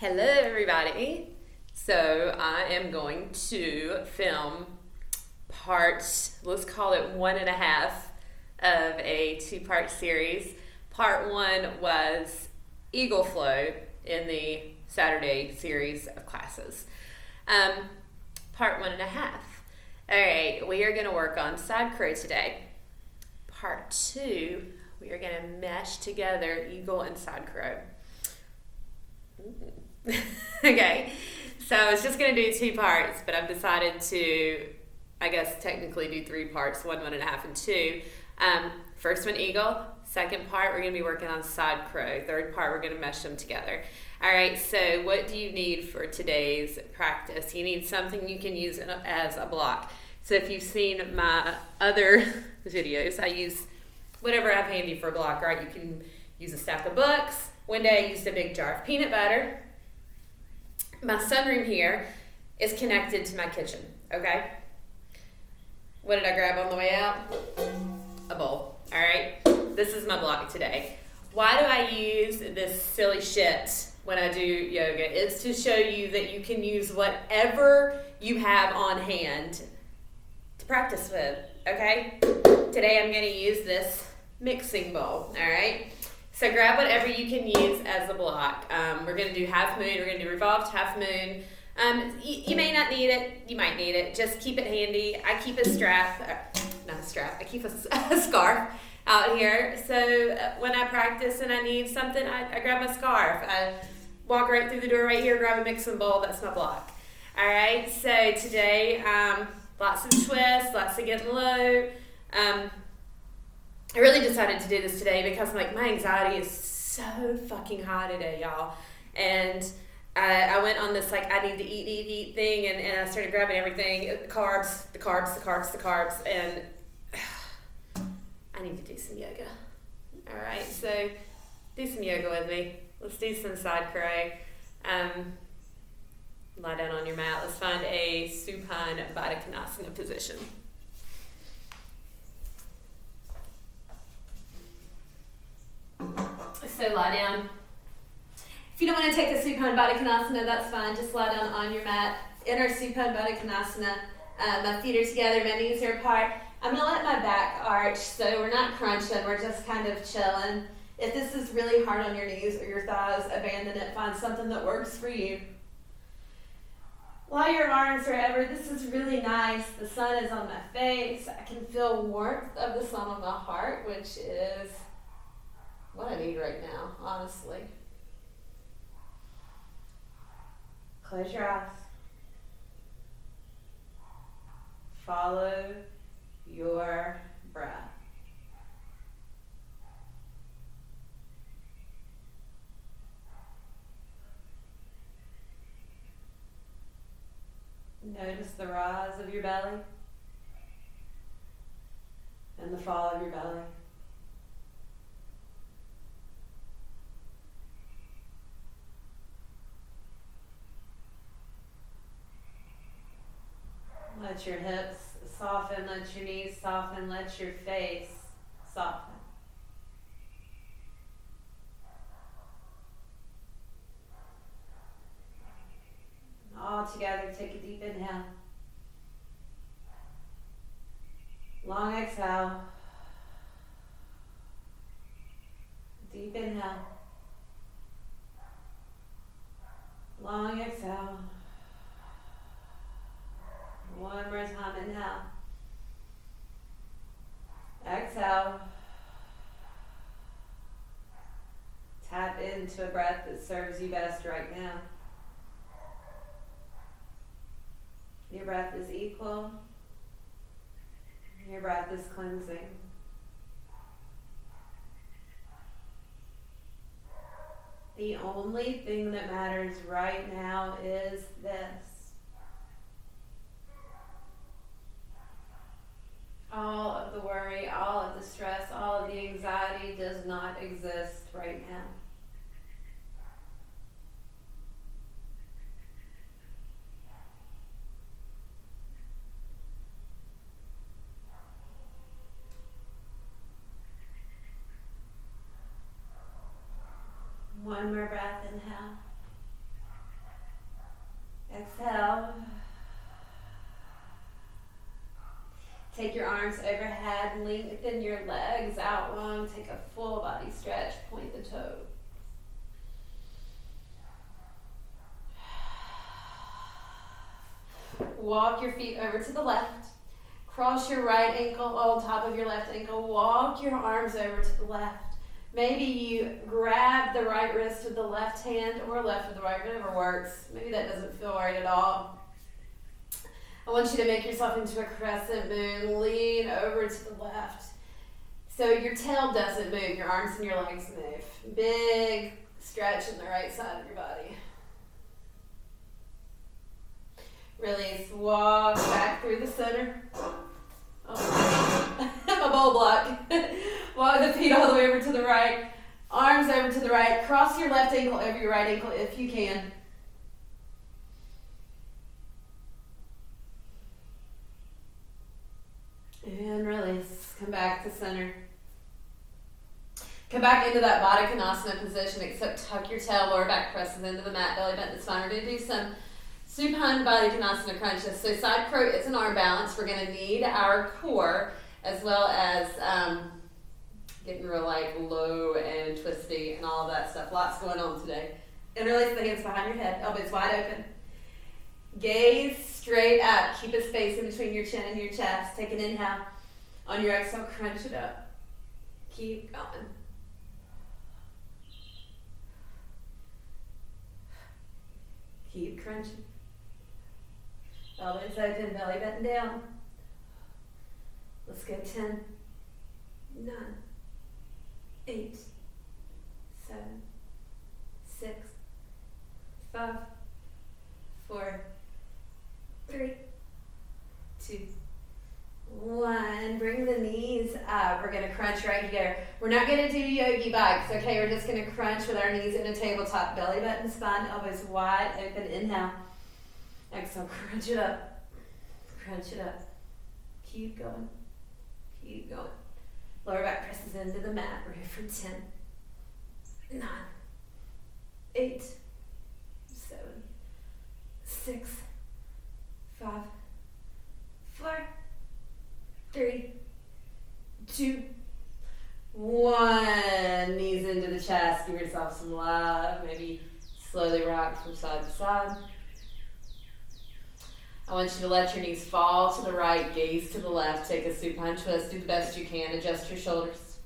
Hello, everybody. So I am going to film part, let's call it 1.5 of a two-part series. Part one was Eagle Flow in the Saturday series of classes. Part 1.5. All right, we are going to work on side crow today. Part two, we are going to mesh together eagle and side crow. Okay, so I was just going to do 2 parts, but I've decided to, I guess, technically do 3 parts, 1.5, and 2. First one, eagle. Second part, we're going to be working on side crow. Third part, we're going to mesh them together. All right, so what do you need for today's practice? You need something you can use as a block. So if you've seen my other videos, I use whatever I have handy for a block, right? You can use a stack of books. One day I used a big jar of peanut butter. My sunroom here is connected to my kitchen, okay? What did I grab on the way out? A bowl, all right? This is my block today. Why do I use this silly shit when I do yoga? It's to show you that you can use whatever you have on hand to practice with, okay? Today I'm gonna use this mixing bowl, all right? So grab whatever you can use as a block. We're going to do half moon. We're going to do revolved half moon. You may not need it. You might need it. Just keep it handy. I keep a strap. Not a strap. I keep a scarf out here. So when I practice and I need something, I grab my scarf. I walk right through the door right here, grab a mixing bowl. That's my block. All right. So today, lots of twists, lots of getting low. I really decided to do this today because my anxiety is so fucking high today, y'all. And I went on this I need to eat thing, and I started grabbing everything, the carbs, and I need to do some yoga. All right, so do some yoga with me. Let's do some side crow. Lie down on your mat. Let's find a supine Baddha Konasana position. So lie down. If you don't want to take a supine Baddha Konasana, that's fine. Just lie down on your mat. Enter supine Baddha Konasana. My feet are together, my knees are apart. I'm going to let my back arch, so we're not crunching, we're just kind of chilling. If this is really hard on your knees or your thighs, abandon it. Find something that works for you. Lie your arms wherever. This is really nice. The sun is on my face. I can feel warmth of the sun on my heart, which is what I need right now, honestly. Close your eyes. Follow your breath. Notice the rise of your belly and the fall of your belly. Let your hips soften, let your knees soften, let your face soften. All together, take a deep inhale. Long exhale. Deep inhale. Long exhale. One more time, inhale. Exhale. Tap into a breath that serves you best right now. Your breath is equal. Your breath is cleansing. The only thing that matters right now is this. All of the worry, all of the stress, all of the anxiety does not exist right now. One more breath, inhale. Exhale. Take your arms overhead, lengthen your legs out long, take a full body stretch, point the toes. Walk your feet over to the left. Cross your right ankle on top of your left ankle. Walk your arms over to the left. Maybe you grab the right wrist with the left hand or left with the right, whatever works. Maybe that doesn't feel right at all. I want you to make yourself into a crescent moon. Lean over to the left. So your tail doesn't move, your arms and your legs move. Big stretch in the right side of your body. Release, walk back through the center. Oh, my bowl block. Walk the feet all the way over to the right. Arms over to the right. Cross your left ankle over your right ankle if you can. And release. Come back to center. Come back into that Baddha Konasana position, except tuck your tail, lower back presses into the mat, belly button the spine. We're going to do some supine Baddha Konasana crunches. So side crow, it's an arm balance. We're going to need our core as well as getting real like low and twisty and all of that stuff. Lots going on today. Interlace the hands behind your head, elbows wide open. Gaze straight up. Keep a space in between your chin and your chest. Take an inhale. On your exhale, crunch it up. Keep going. Keep crunching. Elbows open, belly button down. Let's go 10, 9, 8, 7, 6, 5, 4, 3, 2, 1. Bring the knees up. We're going to crunch right here. We're not going to do yogi bikes, okay? We're just going to crunch with our knees in a tabletop. Belly button, spine, elbows wide open. Inhale. Exhale. Crunch it up. Crunch it up. Keep going. Keep going. Lower back presses into the mat. We're here for 10, 9, 8, 7, 6, 5, 4, 3, 2, 1. Knees into the chest. Give yourself some love. Maybe slowly rock from side to side. I want you to let your knees fall to the right, gaze to the left. Take a supine twist. Do the best you can. Adjust your shoulders.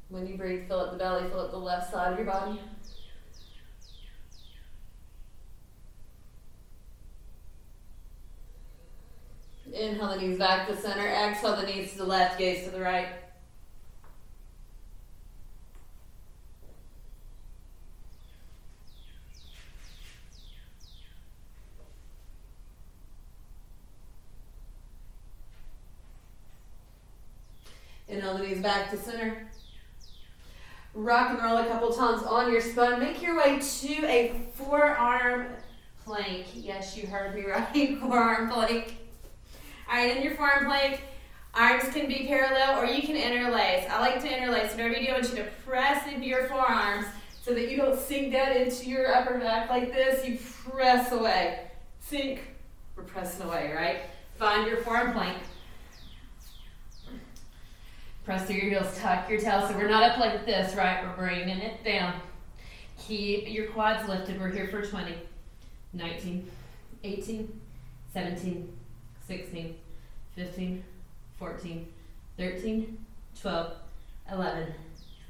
When you breathe, fill up the belly, fill up the left side of your body. Inhale the knees back to center. Exhale the knees to the left, gaze to the right. Inhale the knees back to center. Rock and roll a couple times on your spine. Make your way to a forearm plank. Yes, you heard me right. Forearm plank. All right, in your forearm plank, arms can be parallel or you can interlace. I like to interlace. Whatever you do, I want you to press into your forearms so that you don't sink down into your upper back like this. You press away. Sink. We're pressing away, right? Find your forearm plank. Press through your heels, tuck your tail. So we're not up like this, right? We're bringing it down. Keep your quads lifted. We're here for 20, 19, 18, 17, 16, 15, 14, 13, 12, 11,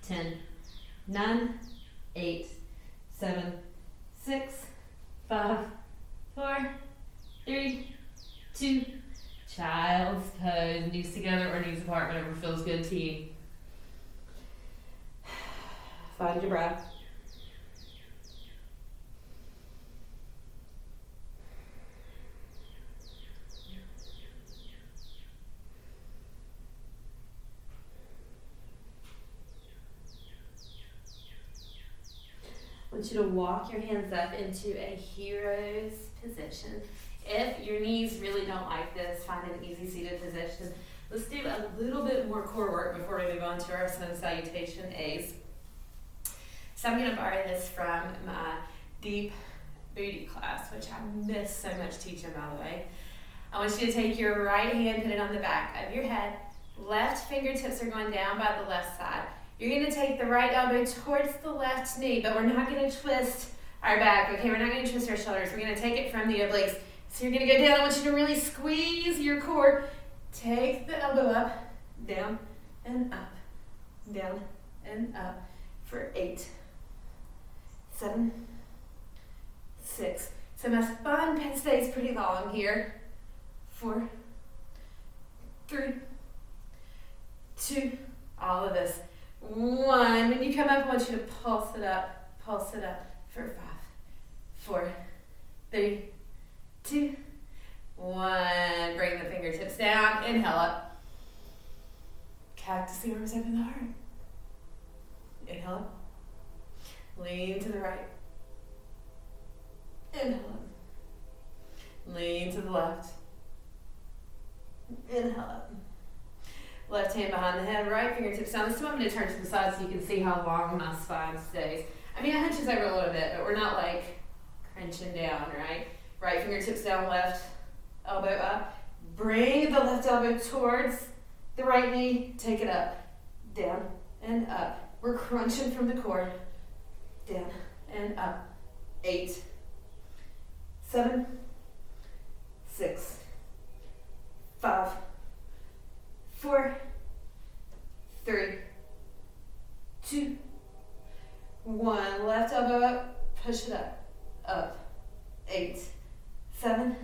10, 9, 8, 7, 6, 5, 4, 3, 2, child's pose. Knees together or knees apart, whatever feels good to you. Find your breath. I want you to walk your hands up into a hero's position. If your knees really don't like this, find an easy seated position. Let's do a little bit more core work before we move on to our sun salutation A's. So I'm going to borrow this from my deep booty class, which I miss so much teaching, by the way. I want you to take your right hand, put it on the back of your head. Left fingertips are going down by the left side. You're going to take the right elbow towards the left knee, but we're not going to twist our back, okay? We're not going to twist our shoulders. We're going to take it from the obliques. So you're going to go down. I want you to really squeeze your core. Take the elbow up, down, and up, down, and up for 8, 7, 6. So my spine stays pretty long here. 4, 3, 2, all of this. 1. When you come up, I want you to pulse it up for 5, 4, 3, 2, 1. Bring the fingertips down. Inhale up. Cactus the arms, open the heart. Inhale up. Lean to the right. Inhale up. Lean to the left. Inhale up. Left hand behind the head, right fingertips down. This time I'm going to turn to the side so you can see how long my spine stays. I mean, it hunches over a little bit, but we're not like crunching down, right? Right fingertips down, left elbow up. Bring the left elbow towards the right knee. Take it up, down, and up. We're crunching from the core. Down and up. 8, 7, 6, 5, 4, 3, 2, 1. Left elbow up, push it up, up. 8, 7,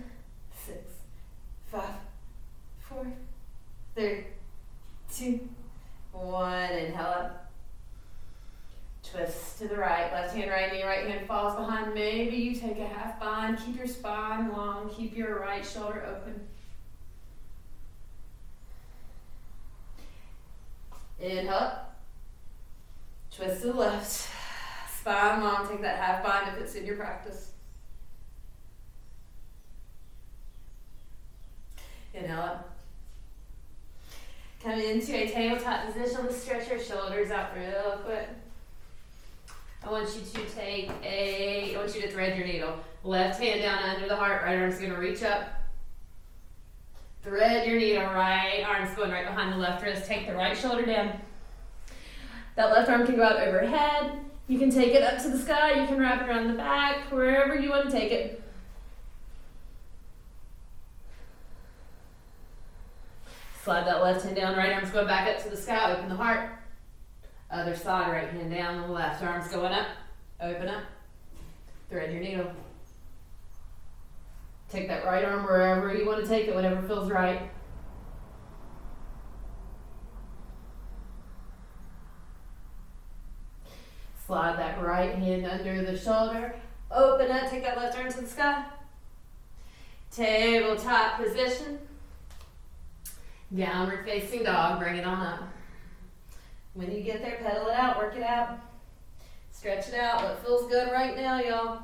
6, 5, 4, 3, 2, 1. Inhale up. Twist to the right, left hand, right knee, right hand falls behind. Maybe you take a half bind. Keep your spine long. Keep your right shoulder open. Inhale up. Twist to the left. Spine long. Take that half bind if it's in your practice. Inhale up. Come into a tabletop position. Let's stretch your shoulders out real quick. I want you to thread your needle. Left hand down under the heart, right arm's gonna reach up. Thread your needle, right arm's going right behind the left wrist. Take the right shoulder down. That left arm can go out overhead. You can take it up to the sky, you can wrap it around the back, wherever you want to take it. Slide that left hand down, right arm's going back up to the sky, open the heart. Other side, right hand down, left arm's going up, open up, thread your needle. Take that right arm wherever you want to take it, whatever feels right. Slide that right hand under the shoulder, open up, take that left arm to the sky. Tabletop position. Downward facing dog, bring it on up. When you get there, pedal it out, work it out. Stretch it out, what feels good right now, y'all.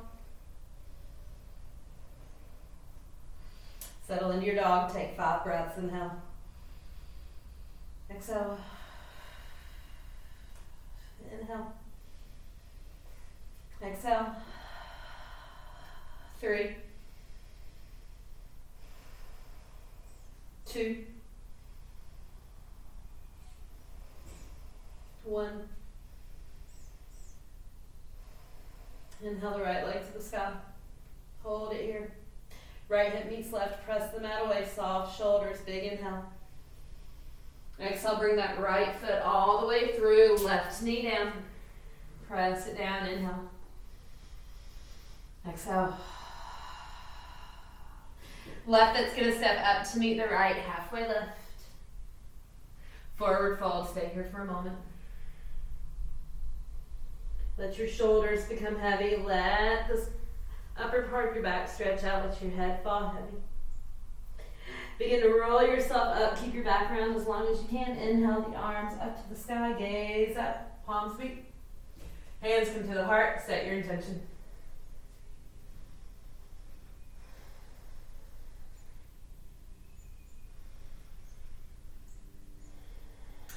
Settle into your dog, take 5 breaths, inhale. Exhale. Inhale. Exhale. 3, 2, 1. Inhale the right leg to the sky. Hold it here. Right hip meets left. Press the mat away. Soft shoulders. Big inhale. Exhale. Bring that right foot all the way through. Left knee down. Press it down. Inhale. Exhale. Left foot's going to step up to meet the right. Halfway lift. Forward fold. Stay here for a moment. Let your shoulders become heavy. Let the upper part of your back stretch out. Let your head fall heavy. Begin to roll yourself up. Keep your back round as long as you can. Inhale the arms up to the sky. Gaze up. Palms sweep. Hands come to the heart. Set your intention.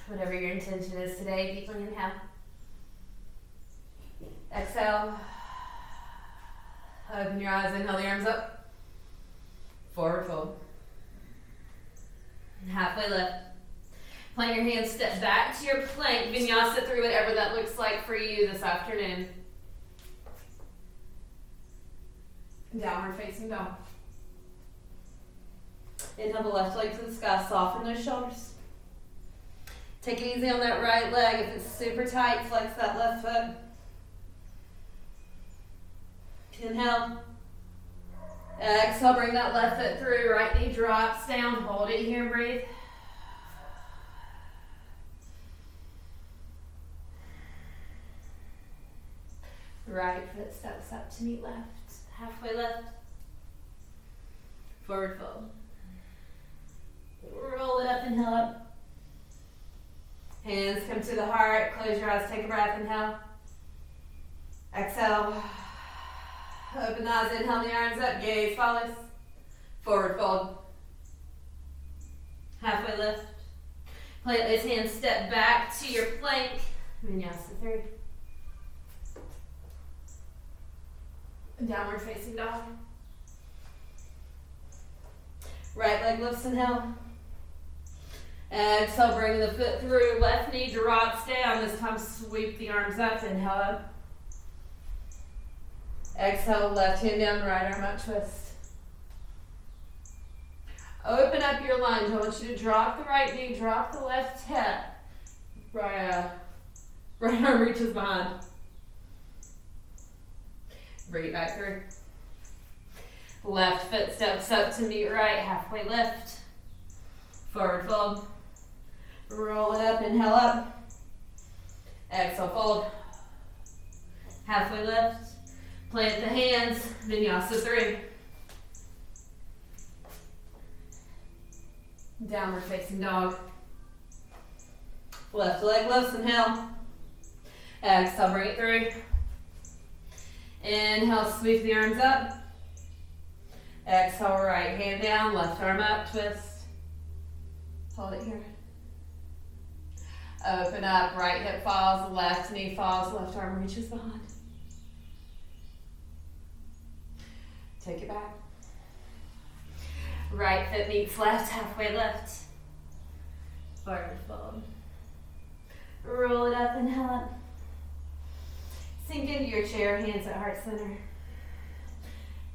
Whatever your intention is today, deeply inhale. Exhale. Open your eyes, inhale the arms up. Forward fold. Halfway lift. Plant your hands, step back to your plank. Vinyasa through whatever that looks like for you this afternoon. Downward facing dog. Inhale the left leg to the sky, soften those shoulders. Take it easy on that right leg. If it's super tight, flex that left foot. Inhale. Exhale, bring that left foot through. Right knee drops down. Hold it here and breathe. Right foot steps up to meet left. Halfway lift. Forward fold. Roll it up, inhale up. Hands come to the heart. Close your eyes, take a breath, inhale. Exhale. Open the eyes, inhale the arms up, gaze follows. Forward fold. Halfway lift. Plant those hands, step back to your plank. Vinyasa 3. Downward facing dog. Right leg lifts, inhale. Exhale, bring the foot through. Left knee drops down. This time sweep the arms up, inhale up. Exhale, left hand down, right arm up, twist. Open up your lunge. I want you to drop the right knee, drop the left hip. Right arm reaches behind. Bring it back through. Left foot steps up to meet right, halfway lift. Forward fold. Roll it up, inhale up. Exhale, fold. Halfway lift. Plant the hands, Vinyasa 3. Downward facing dog. Left leg lifts, inhale. Exhale, bring it through. Inhale, sweep the arms up. Exhale, right hand down, left arm up, twist. Hold it here. Open up, right hip falls, left knee falls, left arm reaches behind. Take it back. Right foot meets left, halfway lift. Forward fold. Roll it up, inhale up. Sink into your chair, hands at heart center.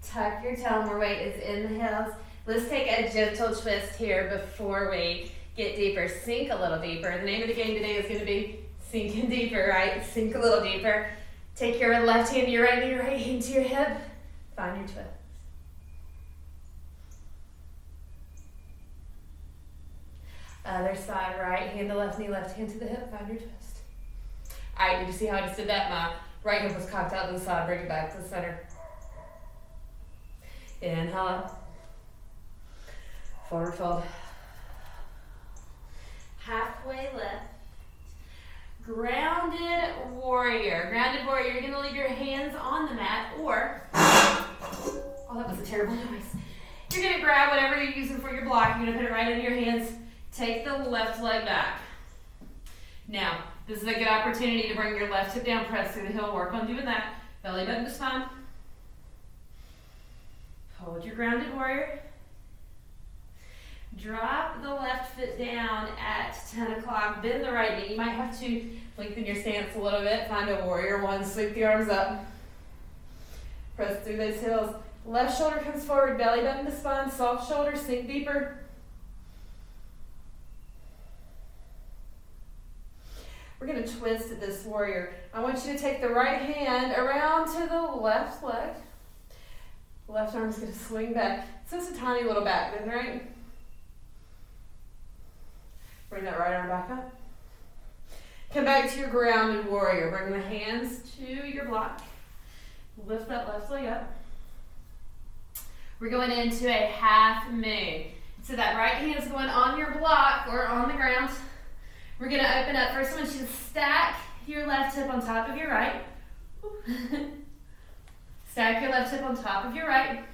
Tuck your tail, more weight is in the heels. Let's take a gentle twist here before we get deeper. Sink a little deeper. The name of the game today is going to be sinking deeper, right? Sink a little deeper. Take your left hand to your right knee, right hand to your hip. Find your twist. Other side, right hand to left knee, left hand to the hip. Find your twist. All right, did you see how I just did that? My right hip was cocked out to the side. Bring it back to the center. Inhale up. Forward fold. Halfway lift. Grounded warrior. Grounded warrior, you're going to leave your hands on the mat or, oh, that was a terrible noise. You're going to grab whatever you're using for your block. You're going to put it right in your hands. Take the left leg back. Now, this is a good opportunity to bring your left hip down, press through the heel, work on doing that. Belly button to spine. Hold your grounded warrior. Drop the left foot down at 10 o'clock. Bend the right knee. You might have to lengthen your stance a little bit. Find a warrior one. Sweep the arms up. Press through those heels. Left shoulder comes forward. Belly button to spine. Soft shoulder. Sink deeper. We're going to twist at this warrior. I want you to take the right hand around to the left leg. Left arm's going to swing back. So it's a tiny little back bend, right? Bring that right arm back up. Come back to your grounded warrior. Bring the hands to your block. Lift that left leg up. We're going into a half moon. So that right hand's going on your block or on the ground. We're going to open up. First, I want you to stack your left hip on top of your right. Stack your left hip on top of your right.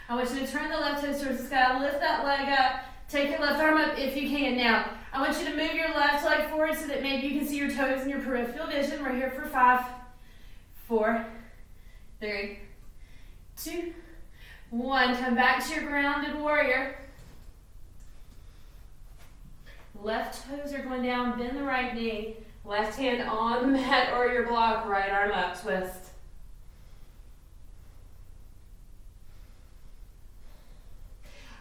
I want you to turn the left hip towards the sky. Lift that leg up. Take your left arm up if you can. Now, I want you to move your left leg forward so that maybe you can see your toes in your peripheral vision. We're here for 5, 4, 3, 2, 1. Come back to your grounded warrior. Left toes are going down, bend the right knee. Left hand on the mat or your block, right arm up, twist.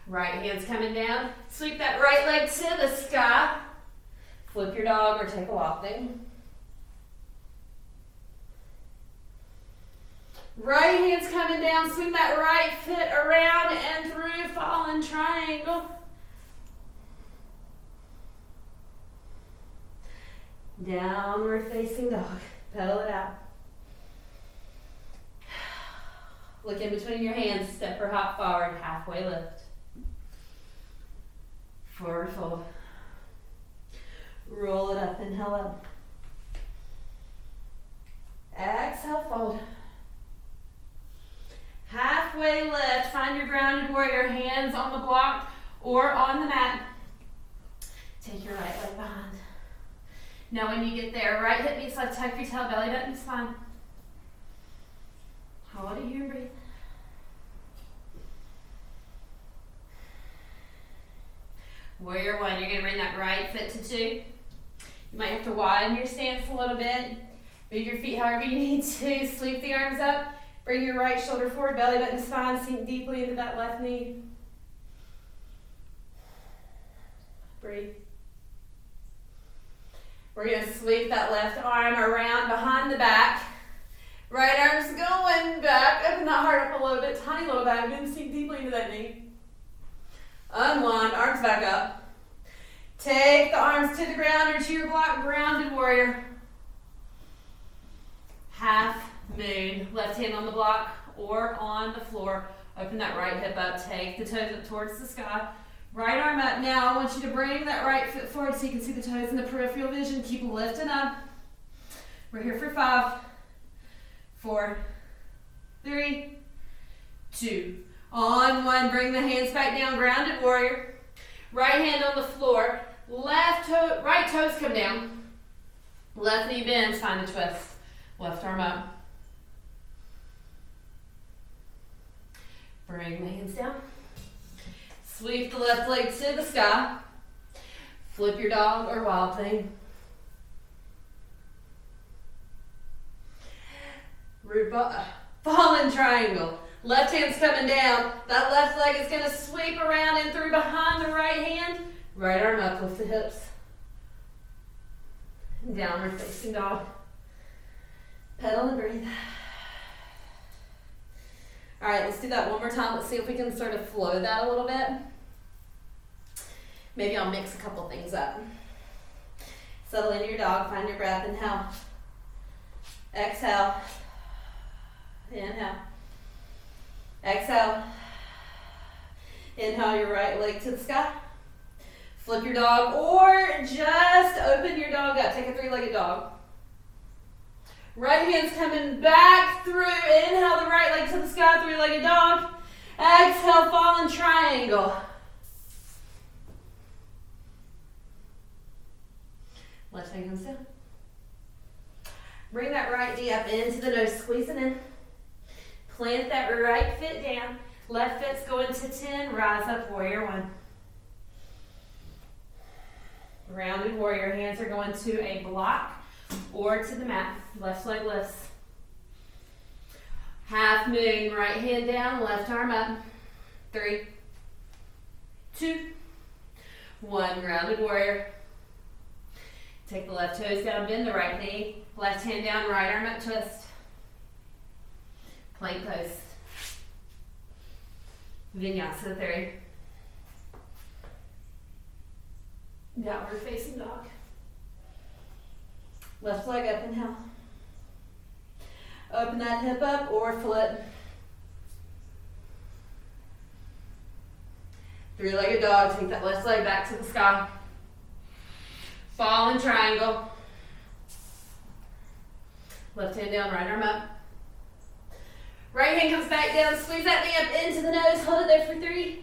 Right hand's coming down. Sweep that right leg to the sky. Flip your dog or take a lofting. Right hand's coming down. Swing that right foot around and through, fallen triangle. Downward facing dog. Pedal it out. Look in between your hands. Step or hop forward. Halfway lift. Forward fold. Roll it up. Inhale up. Exhale, fold. Halfway lift. Find your grounded warrior. Hands on the block or on the mat. Take your right leg behind. Now when you get there, right hip meets left, tuck your tail, belly button, spine. Hold it here and breathe. Warrior 1, you're going to bring that right foot to 2. You might have to widen your stance a little bit. Move your feet however you need to. Sweep the arms up. Bring your right shoulder forward, belly button, spine. Sink deeply into that left knee. Breathe. We're going to sweep that left arm around behind the back. Right arm's going back. Open that heart up a little bit. Tiny little back. Then sink deeply into that knee. Unwind. Arms back up. Take the arms to the ground or to your block. Grounded warrior. Half moon. Left hand on the block or on the floor. Open that right hip up. Take the toes up towards the sky. Right arm up. Now I want you to bring that right foot forward so you can see the toes in the peripheral vision. Keep lifting up. We're here for 5, 4, 3, 2. On 1, bring the hands back down. Grounded warrior. Right hand on the floor. Right toes come down. Left knee bends. Find the twist. Left arm up. Bring the hands down. Sweep the left leg to the sky. Flip your dog or wild thing. Fallen triangle. Left hand's coming down. That left leg is going to sweep around and through behind the right hand. Right arm up, lift the hips. Downward facing dog. Pedal and breathe. All right, let's do that one more time. Let's see if we can sort of flow that a little bit. Maybe I'll mix a couple things up. Settle into your dog, find your breath, inhale. Exhale. Inhale. Exhale. Inhale your right leg to the sky. Flip your dog or just open your dog up. Take a 3-legged dog. Right hand's coming back through. Inhale the right leg to the sky, 3-legged dog. Exhale, fallen triangle. Left hand comes down. Bring that right knee up into the nose, squeeze it in. Plant that right foot down. Left foot's going to 10. Rise up, warrior 1. Rounded warrior. Hands are going to a block or to the mat. Left leg lifts. Half moon. Right hand down. Left arm up. 3, 2, 1. Grounded warrior. Take the left toes down. Bend the right knee. Left hand down. Right arm up. Twist. Plank pose. Vinyasa 3. Downward facing dog. Left leg up, inhale. Open that hip up or flip. 3-legged dog, take that left leg back to the sky. Fallen triangle. Left hand down, right arm up. Right hand comes back down, squeeze that knee up into the nose, hold it there for 3,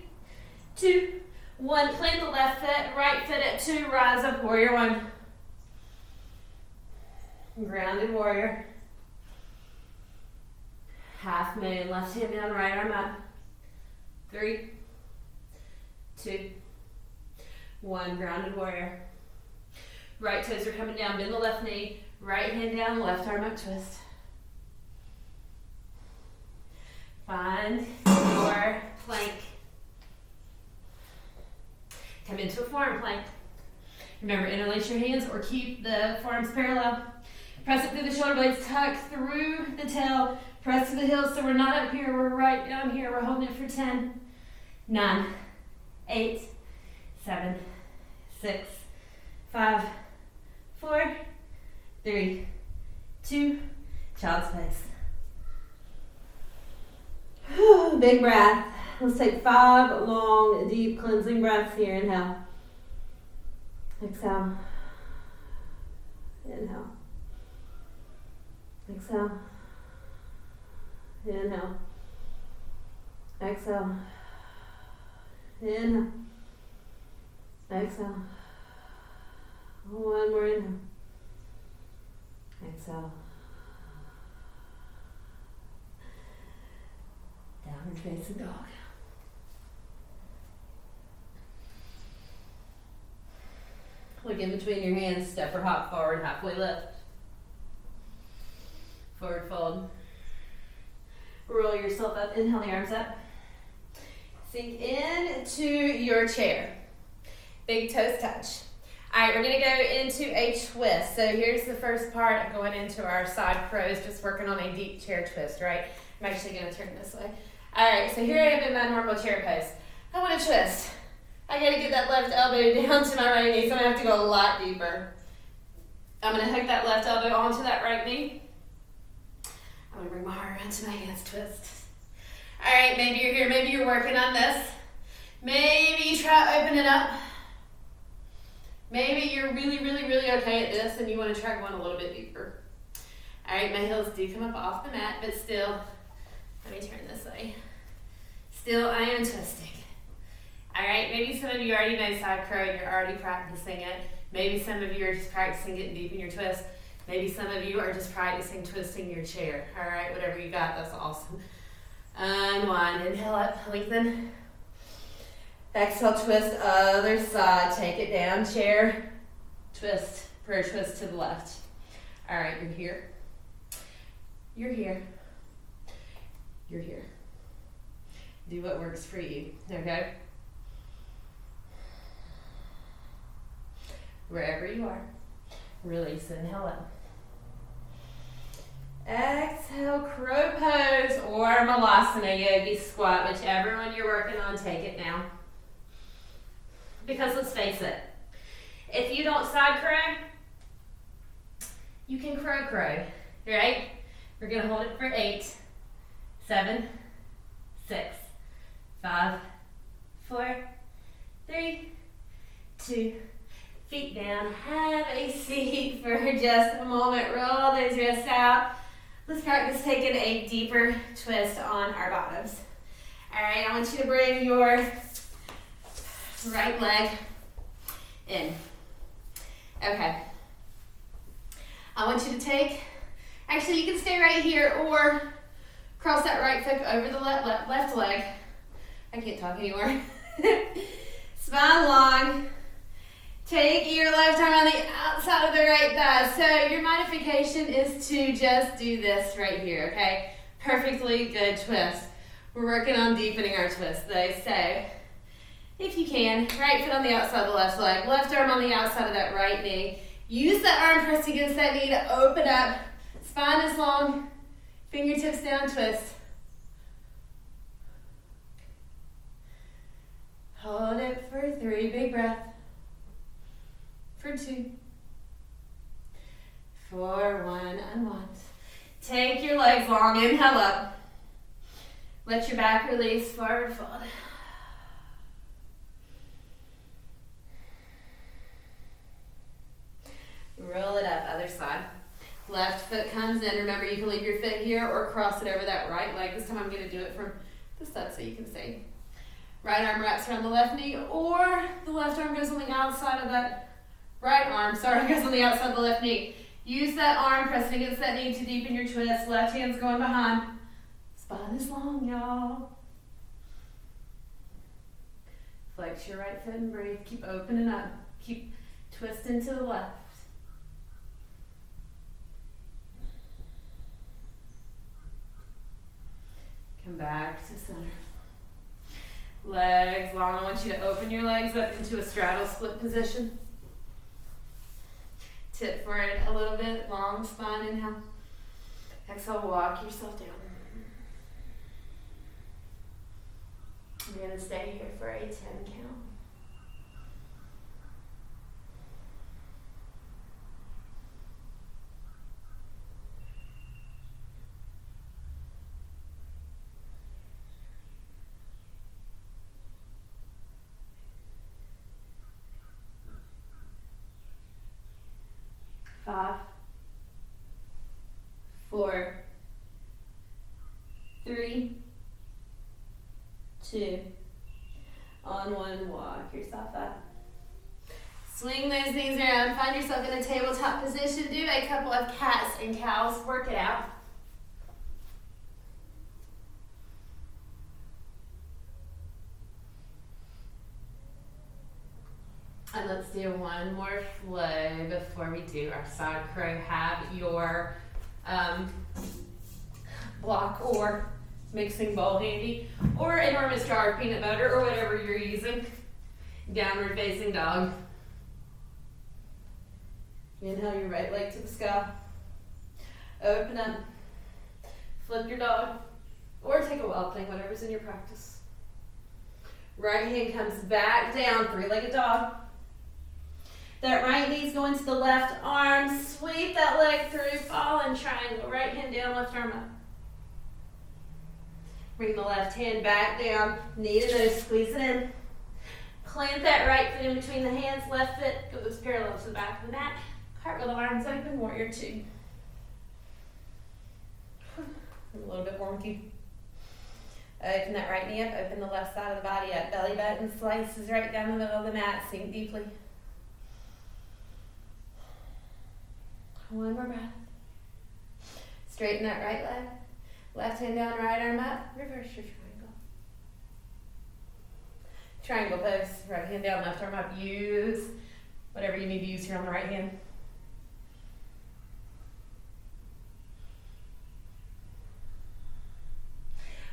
2, 1. Plant the left foot, right foot at 2, rise up, warrior 1. Grounded warrior. Half moon, left hand down, right arm up. 3, 2, 1, grounded warrior. Right toes are coming down, bend the left knee, right hand down, left arm up, twist. Find your plank. Come into a forearm plank. Remember, interlace your hands or keep the forearms parallel. Press it through the shoulder blades, tuck through the tail, press to the heels so we're not up here, we're right down here. We're holding it for 10, 9, 8, 7, 6, 5, 4, 3, 2, child's pose. Big breath. Let's take 5 long, deep cleansing breaths here. Inhale. Exhale. Inhale. Exhale. Inhale. Exhale. Inhale. Exhale. One more inhale. Exhale. Downward facing dog. Look in between your hands, step or hop forward, halfway lift. Forward fold. Roll yourself up, inhale the arms up. Sink into your chair. Big toes touch. All right, we're gonna go into a twist. So here's the first part of going into our side crows, just working on a deep chair twist, right? I'm actually gonna turn this way. All right, so here I am in my normal chair pose. I wanna twist. I gotta get that left elbow down to my right knee, so I'm gonna have to go a lot deeper. I'm gonna hook that left elbow onto that right knee. I'm gonna bring my heart around to my hands, twist. All right, maybe you're here, maybe you're working on this. Maybe you try opening up. Maybe you're really, really, really okay at this and you wanna try going a little bit deeper. All right, my heels do come up off the mat, but still, let me turn this way. Still, I am twisting. All right, maybe some of you already know side crow and you're already practicing it. Maybe some of you are just practicing getting deep in your twist. Maybe some of you are just practicing twisting your chair. All right, whatever you got, that's awesome. Unwind, inhale up, lengthen. Exhale, twist, other side. Take it down, chair. Twist, prayer twist to the left. All right, you're here. You're here. You're here. Do what works for you, okay? Wherever you are, release, inhale up. Exhale, crow pose or Malasana Yogi squat, whichever one you're working on, take it now. Because let's face it, if you don't side crow, you can crow, right? We're gonna hold it for 8, 7, 6, 5, 4, 3, 2, feet down, have a seat for just a moment. Roll those wrists out. Let's practice taking a deeper twist on our bottoms. All right, I want you to bring your right leg in. Okay. I want you to take, actually you can stay right here or cross that right foot over the left leg. I can't talk anymore. Spine long. Take your left arm on the outside of the right thigh. So your modification is to just do this right here, okay? Perfectly good twist. We're working on deepening our twist though. So if you can, right foot on the outside of the left leg, left arm on the outside of that right knee. Use that arm pressed against that knee to open up. Spine is long, fingertips down, twist. Hold it for 3, big breath. For 2, for 1, unwind. Take your legs long, inhale up. Let your back release, forward fold. Roll it up, other side. Left foot comes in. Remember, you can leave your foot here or cross it over that right leg. This time I'm gonna do it from the side so you can see. Right arm wraps around the left knee, or the left arm goes on the outside of that right arm, goes on the outside of the left knee. Use that arm, pressing against that knee to deepen your twist. Left hand's going behind. Spine is long, y'all. Flex your right foot and breathe. Keep opening up. Keep twisting to the left. Come back to center. Legs long. I want you to open your legs up into a straddle split position. Tip forward a little bit. Long spine. Inhale. Exhale. Walk yourself down. You're going to stay here for a 10 count. Five, 4, 3, 2, on 1, walk yourself up. Swing those knees around, find yourself in a tabletop position, do a couple of cats and cows, work it out. And let's do one more flow before we do our side crow. Have your block or mixing bowl handy, or enormous jar of peanut butter, or whatever you're using. Downward facing dog. Inhale your right leg to the sky. Open up. Flip your dog, or take a wild thing, whatever's in your practice. Right hand comes back down, three-legged dog. That right knee's going to the left arm. Sweep that leg through, fall in triangle. Right hand down, left arm up. Bring the left hand back down. Knee to nose, squeeze it in. Plant that right foot in between the hands. Left foot goes parallel to the back of the mat. Cartwheel, arms open, warrior two. A little bit wonky. Open that right knee up. Open the left side of the body up. Belly button slices right down the middle of the mat. Sink deeply. One more breath. Straighten that right leg. Left hand down, right arm up. Reverse your triangle. Triangle pose. Right hand down, left arm up. Use whatever you need to use here on the right hand.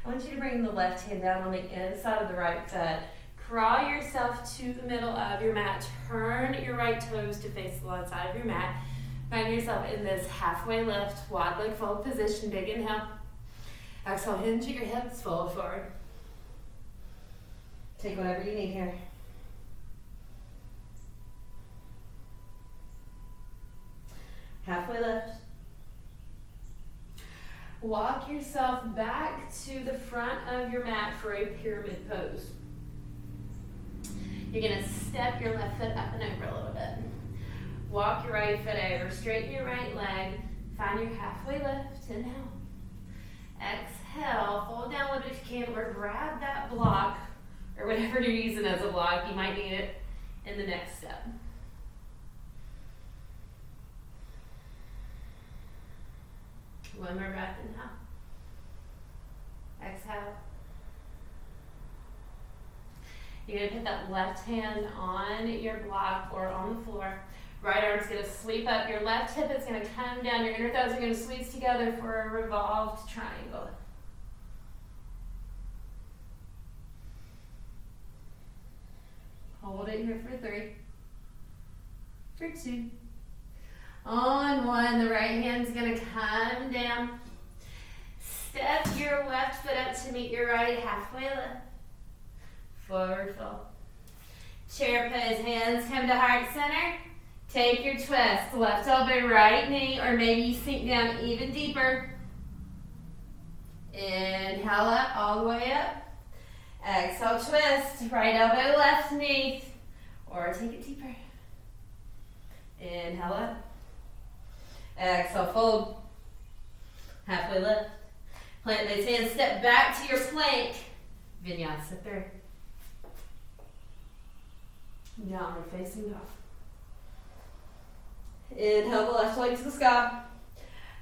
I want you to bring the left hand down on the inside of the right foot. Crawl yourself to the middle of your mat. Turn your right toes to face the left side of your mat. Find yourself in this halfway lift, wide leg fold position. Big inhale. Exhale, hinge at your hips, fold forward. Take whatever you need here. Halfway lift. Walk yourself back to the front of your mat for a pyramid pose. You're going to step your left foot up and over a little bit. Walk your right foot over, straighten your right leg, find your halfway lift, inhale. Exhale, fold down a little bit if you can, or grab that block, or whatever you're using as a block. You might need it in the next step. One more breath, inhale. Exhale. You're going to put that left hand on your block or on the floor. Right arm's going to sweep up. Your left hip is going to come down. Your inner thighs are going to squeeze together for a revolved triangle. Hold it here for 3, for 2. On 1, the right hand's going to come down. Step your left foot up to meet your right, halfway lift. Forward fold. Chair pose, hands come to heart center. Take your twist, left elbow, right knee, or maybe you sink down even deeper. Inhale up, all the way up. Exhale, twist, right elbow, left knee, or take it deeper. Inhale up. Exhale, fold. Halfway lift. Plant those hands, step back to your plank. Vinyasa through. Downward facing dog. Inhale the left leg to the sky.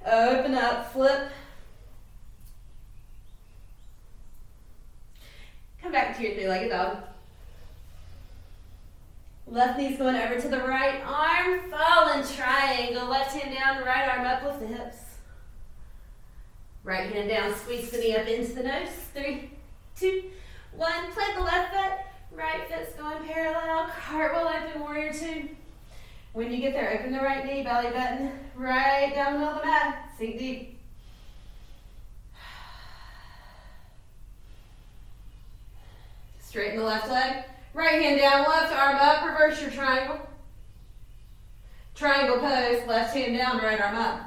Open up, flip. Come back to your three-legged dog. Left knee's going over to the right arm, falling triangle. Left hand down, right arm up, lift the hips. Right hand down, squeeze the knee up into the nose. 3, 2, 1. Plant the left foot. Right foot's going parallel. Cartwheel open, warrior 2. When you get there, open the right knee, belly button, right down the middle of the mat. Sink deep. Straighten the left leg. Right hand down, left arm up, reverse your triangle. Triangle pose, left hand down, right arm up.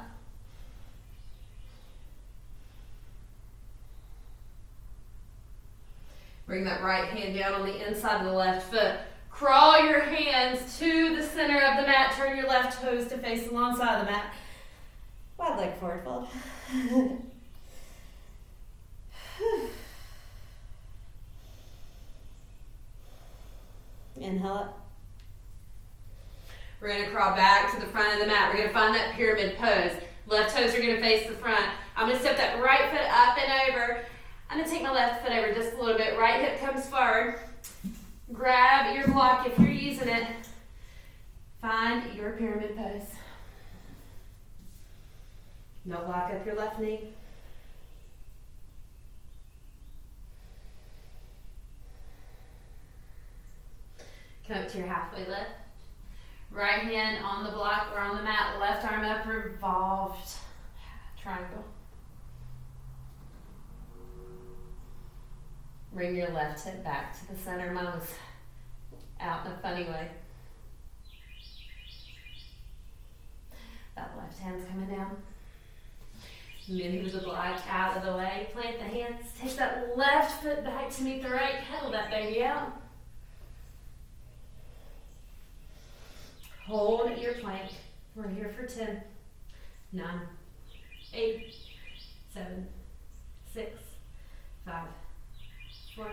Bring that right hand down on the inside of the left foot. Crawl your hands to the center of the mat. Turn your left toes to face the long side of the mat. Wide leg forward fold. Inhale up. We're going to crawl back to the front of the mat. We're going to find that pyramid pose. Left toes are going to face the front. I'm going to step that right foot up and over. I'm going to take my left foot over just a little bit. Right hip comes forward. Grab your block if you're using it. Find your pyramid pose. Don't lock up your left knee. Come up to your halfway lift. Right hand on the block or on the mat. Left arm up, revolved triangle. Bring your left hip back to the center. Mine was out in a funny way. That left hand's coming down. Move the block out of the way. Plant the hands. Take that left foot back to meet the right. Pedal that baby out. Hold your plank. We're here for 10, 9, 8, 7, 6, 5, 4,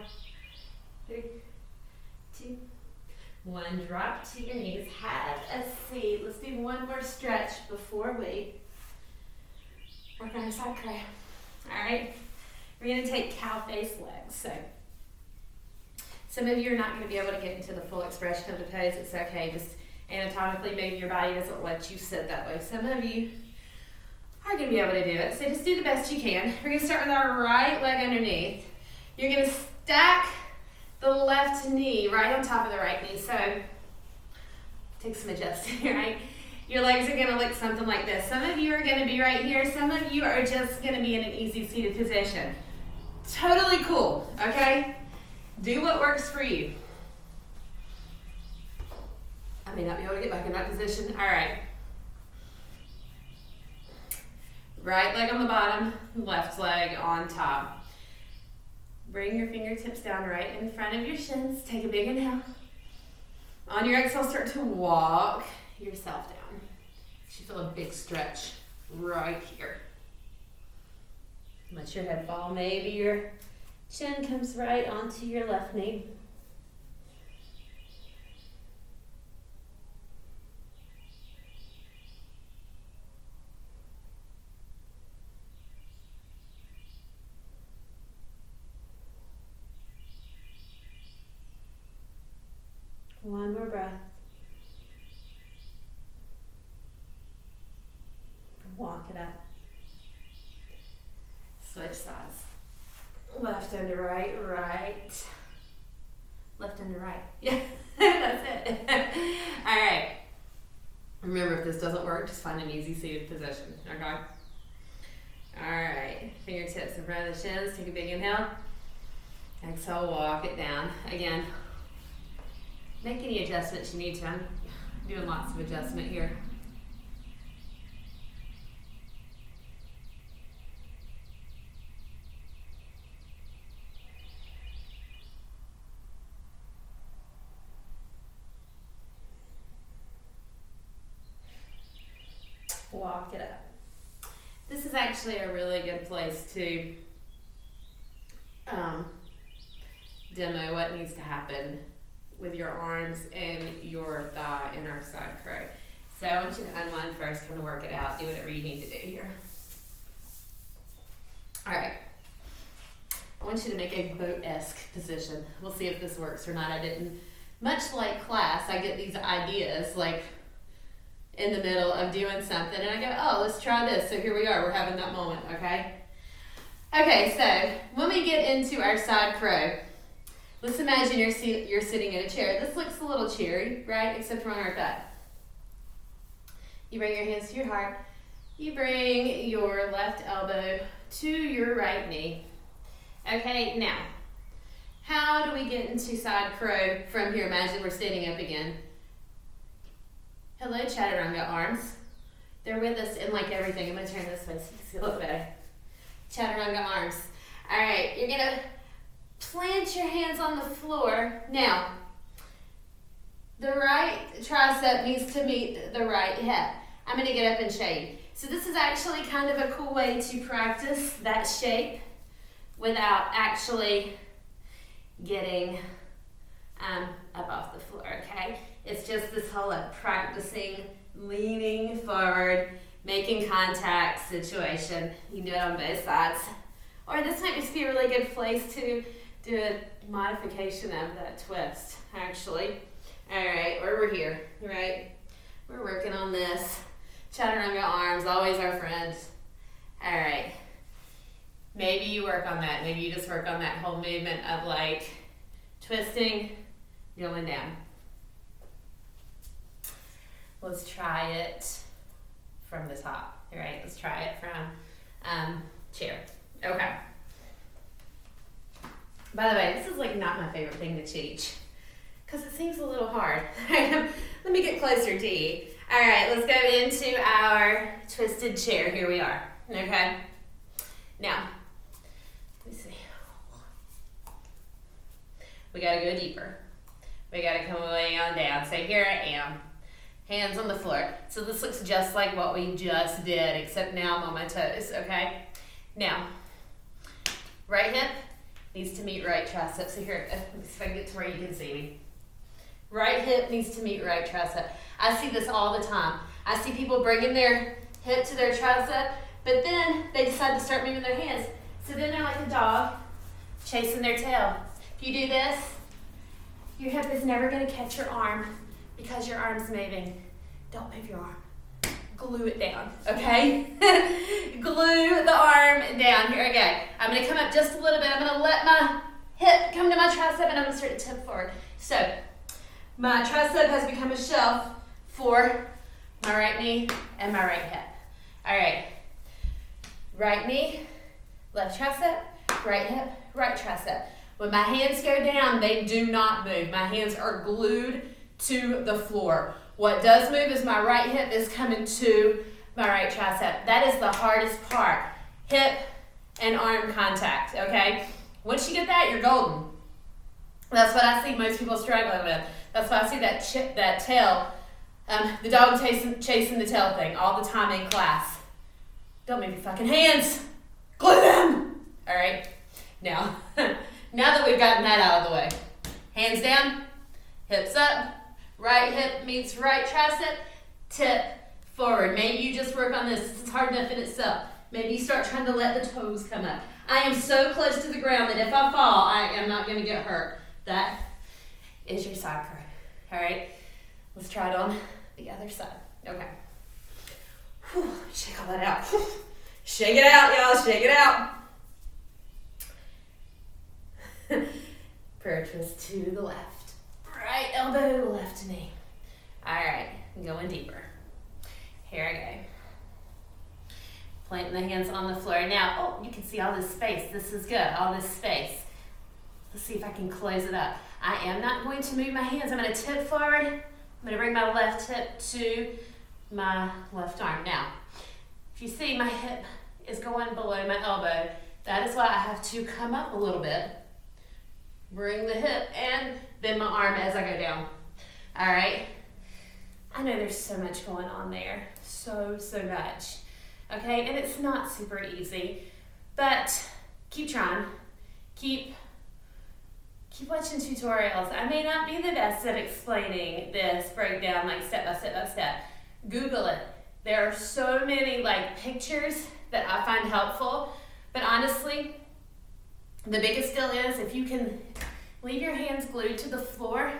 3, 2, 1. Drop to your knees. Have a seat. Let's do one more stretch before we work on our side crawl. All right. We're going to take cow face legs. So some of you are not going to be able to get into the full expression of the pose. It's okay. Just anatomically, maybe your body doesn't let you sit that way. Some of you are going to be able to do it. So just do the best you can. We're going to start with our right leg underneath. You're going to stack the left knee right on top of the right knee. So take some adjusting, right? Your legs are going to look something like this. Some of you are going to be right here. Some of you are just going to be in an easy seated position. Totally cool, okay? Do what works for you. I may not be able to get back in that position. All right. Right leg on the bottom, left leg on top. Bring your fingertips down right in front of your shins. Take a big inhale. On your exhale, start to walk yourself down. You feel a big stretch right here. Let your head fall. Maybe your chin comes right onto your left knee. One more breath. Walk it up. Switch sides. Left under right, right. Left under right. Yeah, that's it. All right. Remember, if this doesn't work, just find an easy seated position, okay? All right. Fingertips in front of the shins. Take a big inhale. Exhale, walk it down. Again, make any adjustments you need to. I'm doing lots of adjustment here. Walk it up. This is actually a really good place to demo what needs to happen with your arms and your thigh in our side crow. So I want you to unwind first, kind of work it out, do whatever you need to do here. All right. I want you to make a boat-esque position. We'll see if this works or not. I didn't, much like class, I get these ideas like in the middle of doing something and I go, oh, let's try this. So here we are, we're having that moment, okay? Okay, so when we get into our side crow, let's imagine you're sitting in a chair. This looks a little cheery, right? Except we're on our back. You bring your hands to your heart. You bring your left elbow to your right knee. Okay, now, how do we get into side crow from here? Imagine we're standing up again. Hello, chaturanga arms. They're with us in like everything. I'm gonna turn this way so you can see a little better. Chaturanga arms. All right, you're gonna plant your hands on the floor. Now, the right tricep needs to meet the right hip. I'm gonna get up and shade. So this is actually kind of a cool way to practice that shape without actually getting up off the floor, okay? It's just this whole practicing, leaning forward, making contact situation. You can do it on both sides. Or this might just be a really good place to do a modification of that twist, actually. All right, or we're here, right? We're working on this. Chaturanga arms, always our friends. All right. Maybe you work on that. Maybe you just work on that whole movement of like twisting, going down. Let's try it from the top. All right, let's try it from chair. Okay. By the way, this is like not my favorite thing to teach because it seems a little hard. Let me get closer to you. All right, let's go into our twisted chair. Here we are, okay? Now, let me see. We gotta go deeper. We gotta come way on down. So here I am, hands on the floor. So this looks just like what we just did, except now I'm on my toes, okay? Now, right hip needs to meet right tricep. So here, let me see if I can get to where you can see me. Right hip needs to meet right tricep. I see this all the time. I see people bringing their hip to their tricep, but then they decide to start moving their hands. So then they're like a dog chasing their tail. If you do this, your hip is never gonna catch your arm because your arm's moving. Don't move your arm. Glue it down, okay? Glue the arm down. Here I go. I'm gonna come up just a little bit. I'm gonna let my hip come to my tricep and I'm gonna start to tip forward. So, my tricep has become a shelf for my right knee and my right hip. All right, right knee, left tricep, right hip, right tricep. When my hands go down, they do not move. My hands are glued to the floor. What does move is my right hip is coming to my right tricep. That is the hardest part, hip and arm contact, okay? Once you get that, you're golden. That's what I see most people struggling with. That's why I see that tail, the dog chasing the tail thing all the time in class. Don't move your fucking hands. Glue them. All right. Now, now that we've gotten that out of the way, hands down, hips up, right hip meets right tricep, tip forward. Maybe you just work on this. This is hard enough in itself. Maybe you start trying to let the toes come up. I am so close to the ground that if I fall, I am not going to get hurt. That is your side crow. All right, let's try it on the other side. Okay. Whew, shake all that out. Shake it out, y'all. Shake it out. Prayer twist to the left. Right elbow, left knee. All right, going deeper. Here I go. Planting the hands on the floor. Now, oh, you can see all this space. This is good, all this space. Let's see if I can close it up. I am not going to move my hands. I'm going to tip forward. I'm going to bring my left hip to my left arm. Now, if you see my hip is going below my elbow, that is why I have to come up a little bit, bring the hip, and bend my arm as I go down. All right? I know there's so much going on there. So much. Okay? And it's not super easy, but keep trying. Keep watching tutorials. I may not be the best at explaining this breakdown like step by step by step. Google it. There are so many like pictures that I find helpful, but honestly, The biggest deal is if you can leave your hands glued to the floor,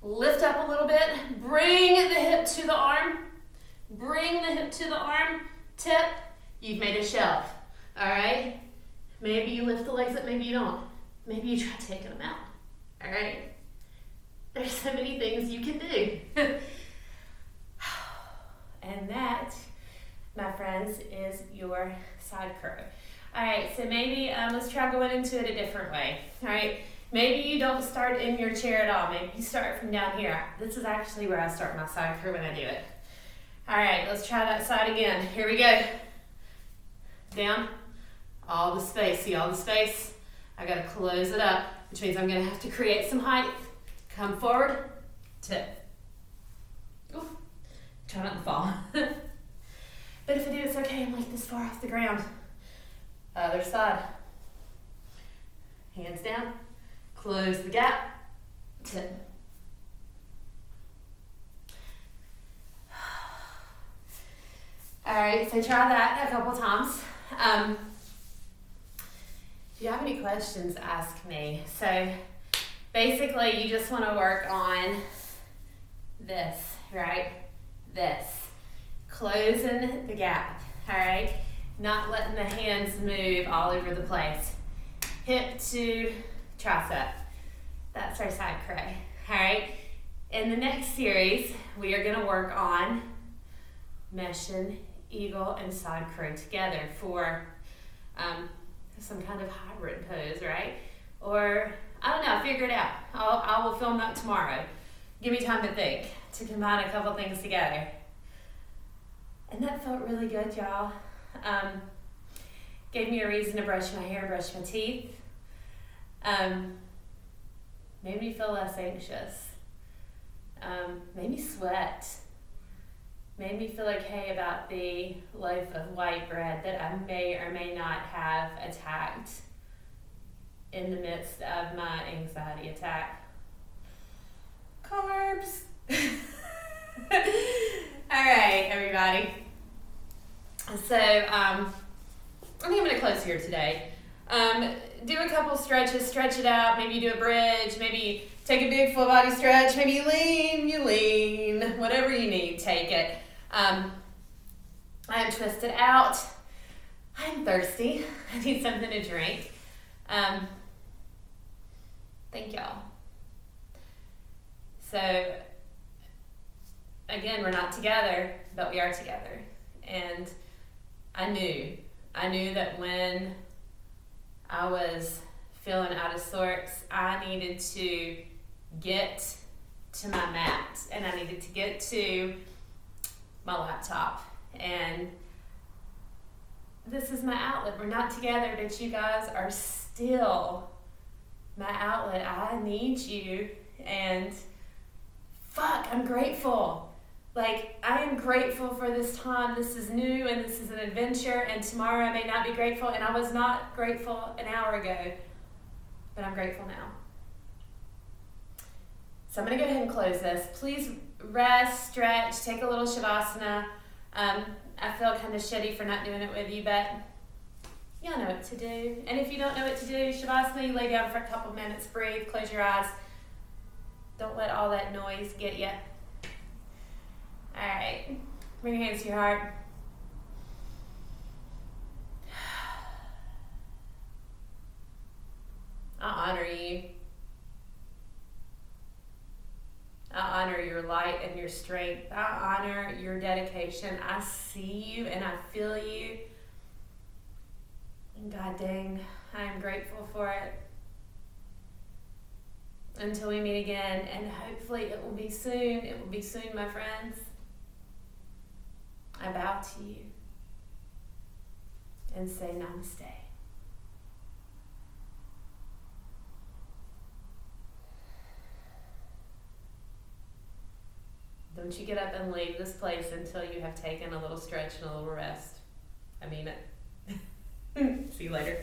lift up a little bit, bring the hip to the arm, bring the hip to the arm, tip, you've made a shelf, all right? Maybe you lift the legs up, maybe you don't. Maybe you try taking them out, all right? There's so many things you can do. And that, my friends, is your side curl. All right, so maybe let's try going into it a different way, all right? Maybe you don't start in your chair at all. Maybe you start from down here. This is actually where I start my side curl when I do it. All right, let's try that side again. Here we go. Down, all the space. See all the space? I gotta close it up, which means I'm gonna have to create some height. Come forward, tip. Ooh, try not to fall. But if I do, it's okay. I'm like this far off the ground. Other side. Hands down. Close the gap. Tip. All right, so try that a couple times. If you have any questions, ask me. So basically, you just want to work on this, right? This. Closing the gap, all right? Not letting the hands move all over the place. Hip to tricep. That's our side cray, all right? In the next series, we are gonna work on meshing eagle and side crow together for some kind of hybrid pose, right? Or, I don't know, figure it out. I will film that tomorrow. Give me time to think, to combine a couple things together. And that felt really good, y'all. Gave me a reason to brush my hair, brush my teeth. Made me feel less anxious. Made me sweat. Made me feel okay about the loaf of white bread that I may or may not have attacked in the midst of my anxiety attack. Carbs. All right, everybody. So, I think I'm going to close here today. Do a couple stretches, stretch it out. Maybe do a bridge. Maybe take a big full body stretch. Maybe you lean. Whatever you need, take it. I am twisted out. I'm thirsty. I need something to drink. Thank y'all. So, again, we're not together, but we are together. And I knew that when I was feeling out of sorts, I needed to get to my mat and I needed to get to my laptop. And this is my outlet. We're not together, but you guys are still my outlet. I need you, and fuck, I'm grateful. Like, I am grateful for this time. This is new and this is an adventure, and tomorrow I may not be grateful, and I was not grateful an hour ago, but I'm grateful now. So I'm gonna go ahead and close this. Please rest, stretch, take a little Shavasana. I feel kind of shitty for not doing it with you, but y'all know what to do. And if you don't know what to do, Shavasana, you lay down for a couple minutes, breathe, close your eyes. Don't let all that noise get you. All right, bring your hands to your heart. I honor you. I honor your light and your strength. I honor your dedication. I see you and I feel you. And God dang, I am grateful for it. Until we meet again, and hopefully it will be soon. It will be soon, my friends. I bow to you and say namaste. Don't you get up and leave this place until you have taken a little stretch and a little rest. I mean it. See you later.